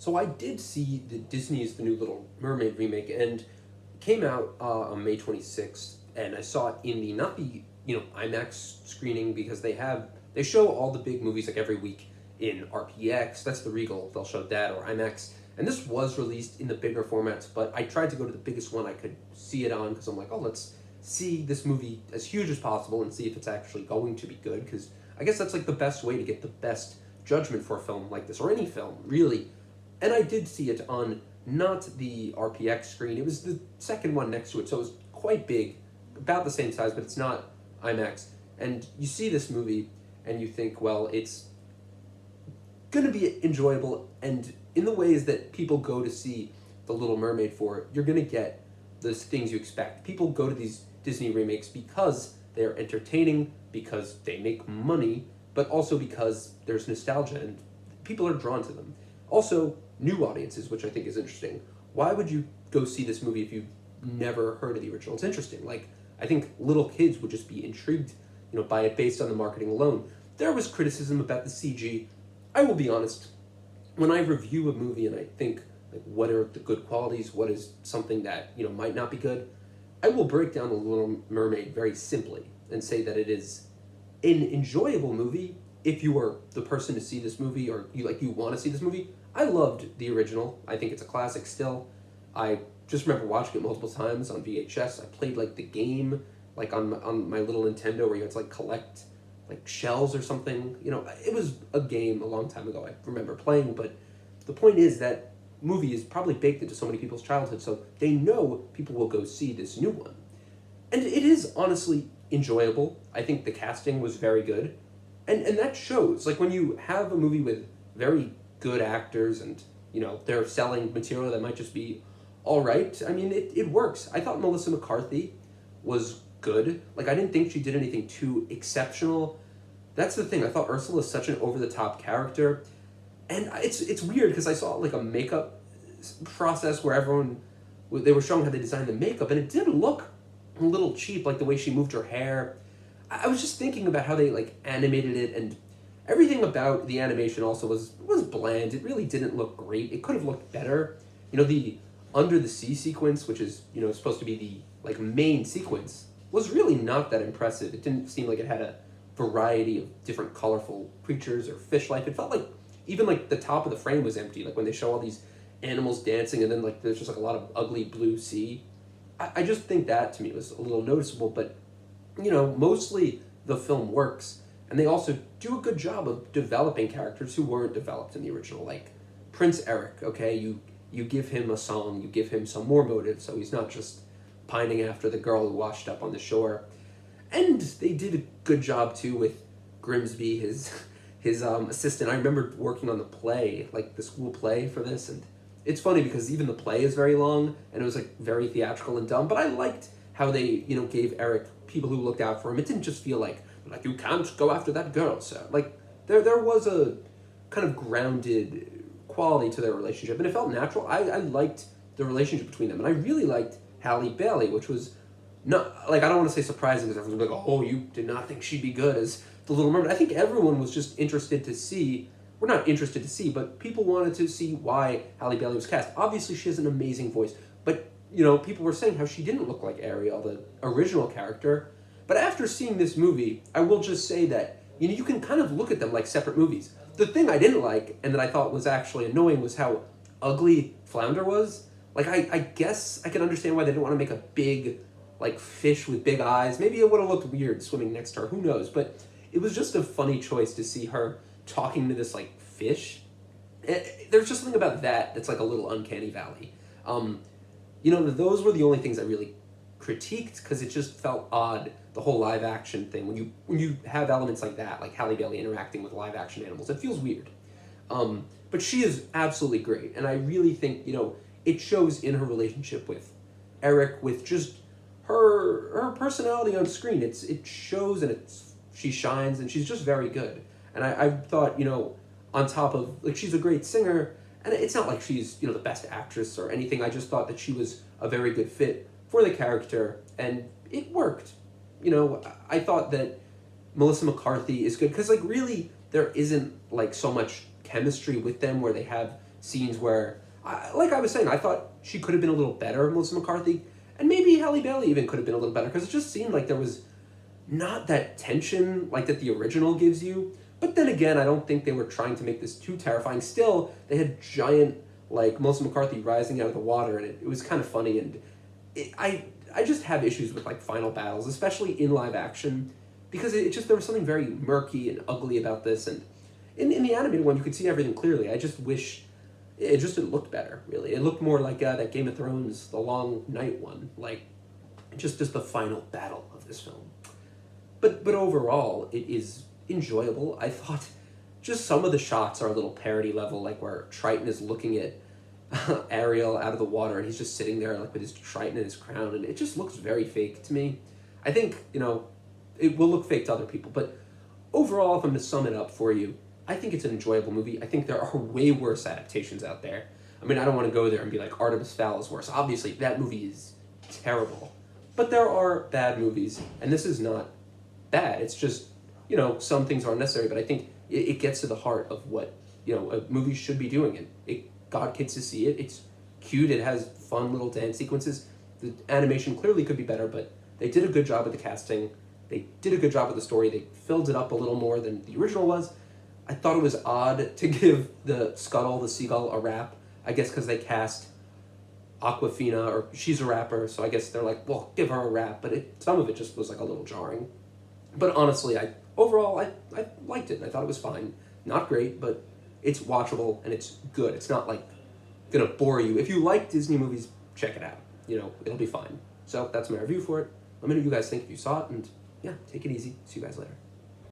So I did see the Disney's The New Little Mermaid remake, and it came out on May 26th, and I saw it in the, not the, IMAX screening, because they show all the big movies like every week in RPX, that's the Regal, they'll show that, or IMAX, and this was released in the bigger formats, but I tried to go to the biggest one I could see it on, because I'm like, oh, let's see this movie as huge as possible and see if it's actually going to be good, because I guess that's like the best way to get the best judgment for a film like this, or any film, really. And I did see it on not the RPX screen, it was the second one next to it, so it was quite big, about the same size, but it's not IMAX. And you see this movie, and you think, well, it's going to be enjoyable, and in the ways that people go to see The Little Mermaid for, you're going to get the things you expect. People go to these Disney remakes because they're entertaining, because they make money, but also because there's nostalgia, and people are drawn to them. Also, new audiences, which I think is interesting. Why would you go see this movie if you've never heard of the original? It's interesting. Like, I think little kids would just be intrigued, by it based on the marketing alone. There was criticism about the CG. I will be honest, when I review a movie and I think, like, what are the good qualities, what is something that, might not be good, I will break down The Little Mermaid very simply and say that it is an enjoyable movie if you are the person to see this movie, or you want to see this movie. I loved the original. I think it's a classic still. I just remember watching it multiple times on VHS. I played like the game, like on my little Nintendo, where you had to like collect like shells or something. It was a game a long time ago I remember playing, but the point is that movie is probably baked into so many people's childhood, so they know people will go see this new one. And it is honestly enjoyable. I think the casting was very good. And that shows. Like, when you have a movie with very good actors and, they're selling material that might just be all right, I mean, it works. I thought Melissa McCarthy was good. Like, I didn't think she did anything too exceptional. That's the thing. I thought Ursula is such an over-the-top character. And it's weird, because I saw, like, a makeup process where they were showing how they designed the makeup, and it did look a little cheap, like the way she moved her hair. I was just thinking about how they, like, animated it, and everything about the animation also was bland. It really didn't look great. It could have looked better. The under the sea sequence, which is, supposed to be the, like, main sequence, was really not that impressive. It didn't seem like it had a variety of different colorful creatures or fish life. It felt like even, like, the top of the frame was empty, like when they show all these animals dancing and then, like, there's just, like, a lot of ugly blue sea. I just think that, to me, was a little noticeable, but, mostly the film works, and they also do a good job of developing characters who weren't developed in the original, like Prince Eric, okay? You give him a song, you give him some more motive, so he's not just pining after the girl who washed up on the shore. And they did a good job, too, with Grimsby, his assistant. I remember working on the play, like the school play for this, and it's funny because even the play is very long, and it was, like, very theatrical and dumb, but I liked how they, gave Eric people who looked out for him. It didn't just feel like you can't go after that girl, so, like, there was a kind of grounded quality to their relationship, and it felt natural. I liked the relationship between them, and I really liked Halle Bailey, which was not, like, I don't want to say surprising, because everyone's like, oh, you did not think she'd be good as the Little Mermaid. I think everyone was just interested to see, we're not interested to see, but people wanted to see why Halle Bailey was cast. Obviously, she has an amazing voice, but, people were saying how she didn't look like Ariel, the original character. But after seeing this movie, I will just say that, you can kind of look at them like separate movies. The thing I didn't like, and that I thought was actually annoying, was how ugly Flounder was. Like, I guess I can understand why they didn't want to make a big, like, fish with big eyes. Maybe it would have looked weird swimming next to her, who knows? But it was just a funny choice to see her talking to this, like, fish. There's just something about that that's like a little uncanny valley. Those were the only things I really critiqued, because it just felt odd, the whole live action thing. When you have elements like that, like Halle Bailey interacting with live action animals, it feels weird. But she is absolutely great, and I really think, it shows in her relationship with Eric, with just her personality on screen. It shows, and she shines, and she's just very good. And I thought, on top of, like, she's a great singer, and it's not like she's, the best actress or anything. I just thought that she was a very good fit for the character, and it worked. I thought that Melissa McCarthy is good, because, like, really, there isn't, like, so much chemistry with them where they have scenes where, like I was saying, I thought she could have been a little better, Melissa McCarthy, and maybe Halle Bailey even could have been a little better, because it just seemed like there was not that tension like that the original gives you. But then again, I don't think they were trying to make this too terrifying. Still, they had giant, like, Melissa McCarthy rising out of the water, and it was kind of funny, and I just have issues with, like, final battles, especially in live action, because it just, there was something very murky and ugly about this, and in the animated one, you could see everything clearly. I just wish it just didn't look better, really. It looked more like that Game of Thrones, the Long Night one, like, just the final battle of this film. But overall, it is enjoyable. I thought just some of the shots are a little parody level, like where Triton is looking at Ariel out of the water, and he's just sitting there like with his Triton and his crown, and it just looks very fake to me. I think, it will look fake to other people, but overall, if I'm to sum it up for you, I think it's an enjoyable movie. I think there are way worse adaptations out there. I mean, I don't want to go there and be like, Artemis Fowl is worse. Obviously, that movie is terrible. But there are bad movies, and this is not bad. It's just, some things aren't necessary, but I think it gets to the heart of what, a movie should be doing. And it got kids to see it. It's cute. It has fun little dance sequences. The animation clearly could be better, but they did a good job with the casting. They did a good job with the story. They filled it up a little more than the original was. I thought it was odd to give the seagull, a rap. I guess because they cast Aquafina, or she's a rapper, so I guess they're like, well, give her a rap. But some of it just was like a little jarring. But honestly, overall, I liked it. I thought it was fine. Not great, but it's watchable and it's good. It's not like gonna bore you. If you like Disney movies, check it out. It'll be fine. So that's my review for it. Let me know what you guys think if you saw it, and yeah, take it easy. See you guys later.